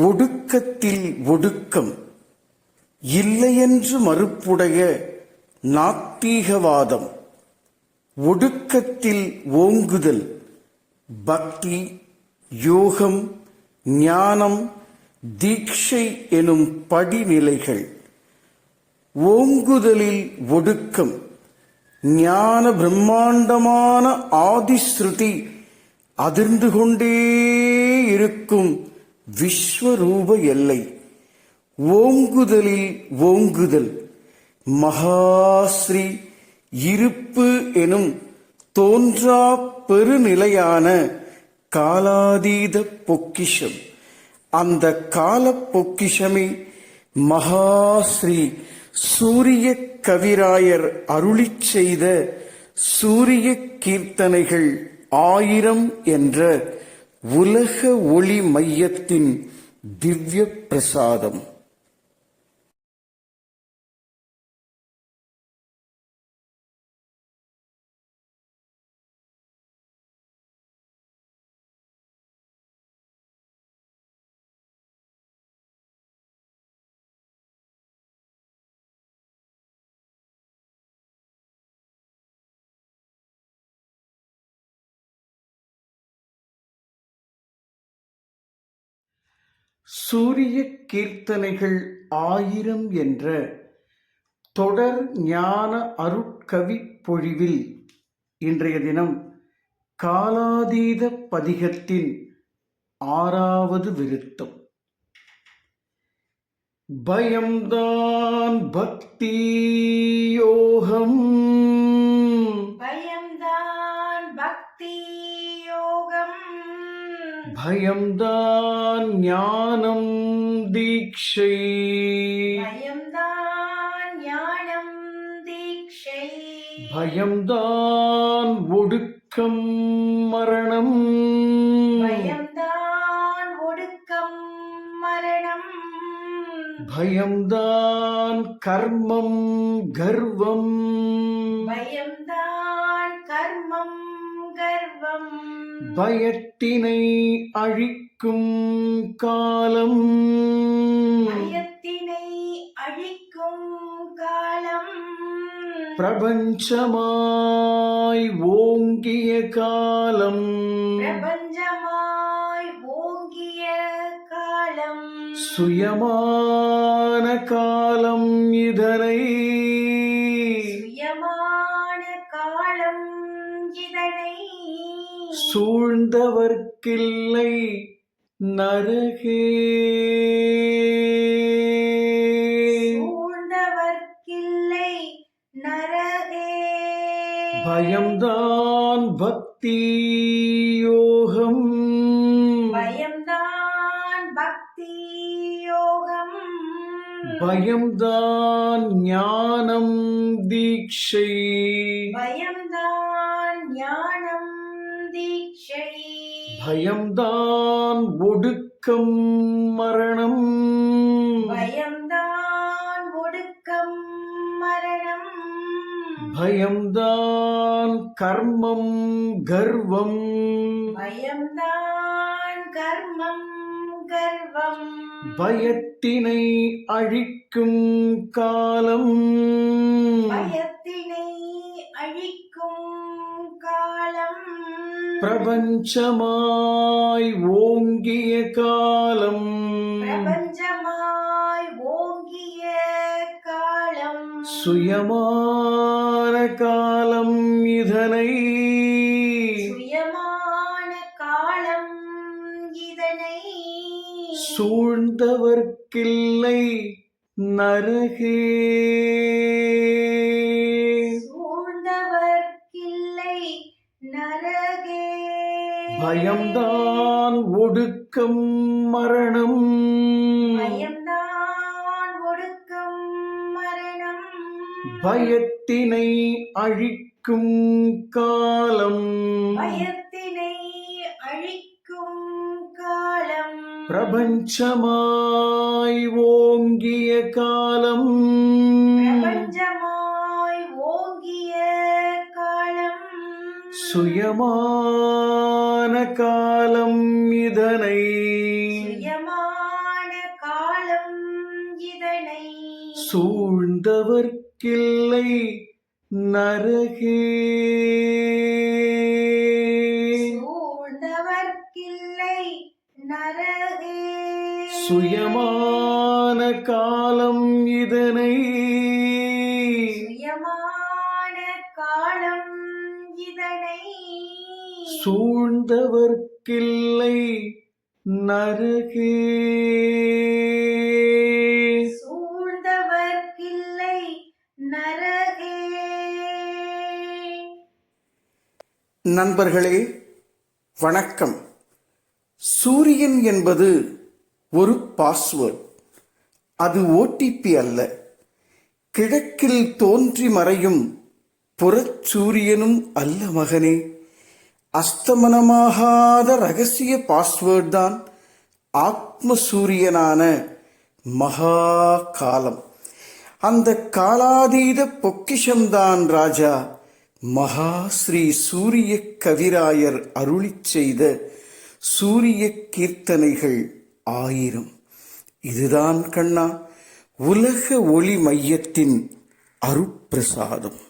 ஒடுக்கத்தில் ஒடுக்கம் இல்லையென்று மறுப்புடைய நாத்திகவாதம். ஒடுக்கத்தில் ஓங்குதல் பக்தி, யோகம், ஞானம், தீட்சை எனும் படிநிலைகள். ஓங்குதலில் ஒடுக்கம் ஞான பிரம்மாண்டமான ஆதிஸ்ருதி அதிர்ந்து கொண்டே இருக்கும் விஸ்வரூப எல்லை. ஓங்குதலில் ஓங்குதல் மகாஸ்ரீ இருப்பு எனும் தோன்றா பெருநிலையான காலாதீத பொக்கிஷம். அந்த கால பொக்கிஷமே மகாஸ்ரீ சூரிய கவிராயர் அருளிச் செய்த சூரிய கீர்த்தனைகள் 1000 என்ற உலக ஒளி மையத்தின் திவ்ய பிரசாதம். சூரிய கீர்த்தனைகள் 1000 என்ற தொடர் ஞான அருட்கவி பொழிவில் இன்றைய தினம் காலாதீத பதிகத்தின் 6வது விருத்தம். பயம்தான் பக்தி யோகம், பயம்தான் பக்தி யோகம், பயம்தான் ஞானம் தீட்சை, பயம்தான் ஞானம் தீட்சை, பயம்தான் ஒடுக்கம் மரணம், பயம்தான் ஒடுக்கம் மரணம், பயம்தான் கர்மம் கர்வம், பயம்தான் கர்மம் கர்வம், பயத்தினை அழிக்கும் காலம், பயத்தினை அழிக்கும் காலம், பிரபஞ்சமாய் ஓங்கிய காலம், பிரபஞ்சமாய் ஓங்கிய காலம், சுயமான காலம் இதனை, சுயமான காலம் இதனை, சூழ்ந்தவர்க்கில்லை நரகே, சூழ்ந்தவர்க்கில்லை நரகே. பயம்தான் பக்தி யோகம், பயம்தான் பக்தி யோகம், பயம்தான் ஞானம் தீட்சை, பயம்தான் ஞானம் தீட்சை, பயம்தான் ஒடுக்கம் மரணம், பயம்தான் ஒடுக்கம் மரணம், பயம்தான் கர்மம் கர்வம், பயம்தான் கர்மம் கர்வம், பயத்தினை அழிக்கும் காலம், பயத்தினை அழிக்கும் காலம், பிரபஞ்சமாய் ஓங்கிய காலம், பிரபஞ்சமாய் ஓங்கிய காலம், சுயமான காலம் இதனை, சுயமான காலம் இதனை, சூழ்ந்தவர்க்கில்லை நரகே, சூழ்ந்தவர்க்கில்லை நரகே. பயம்தான் ஒடுக்கம் மரணம், பயம்தான் ஒடுக்கம் மரணம், பயத்தினை அழிக்கும் காலம், பயத்தினை அழிக்கும் காலம், பிரபஞ்சமாய் ஓங்கிய காலம், பிரபஞ்சமாய் ஓங்கிய காலம், சுயமான காலம் இதனை, சுயமான இதனை சூழ்ந்தவர்க்கில்லை நரகே. சூழ்ந்தவர்க்கில்லை நரகே. சுயமான காலம் இதனை சுயமான காலம் இதனை சூழ்ந்தவர்க்கில்லை நரகே. சூழ்ந்தவர்க்கில்லை நரகே. நண்பர்களே வணக்கம். சூரியன் என்பது ஒரு பாஸ்வேர்ட். அது OTP அல்ல. கிழக்கில் தோன்றி மறையும் புறச்சூரியனும் அல்ல மகனே. அஸ்தமனமாகாத ரகசிய பாஸ்வேர்ட் தான் ஆத்ம சூரியனான மகா காலம். அந்த காலாதீத பொக்கிஷம்தான் ராஜா மகா ஸ்ரீ சூரிய கவிராயர் அருளிச் செய்த சூரிய கீர்த்தனைகள் 1000. இதுதான் கண்ணா உலக ஒளி மையத்தின் அருட்பிரசாதம்.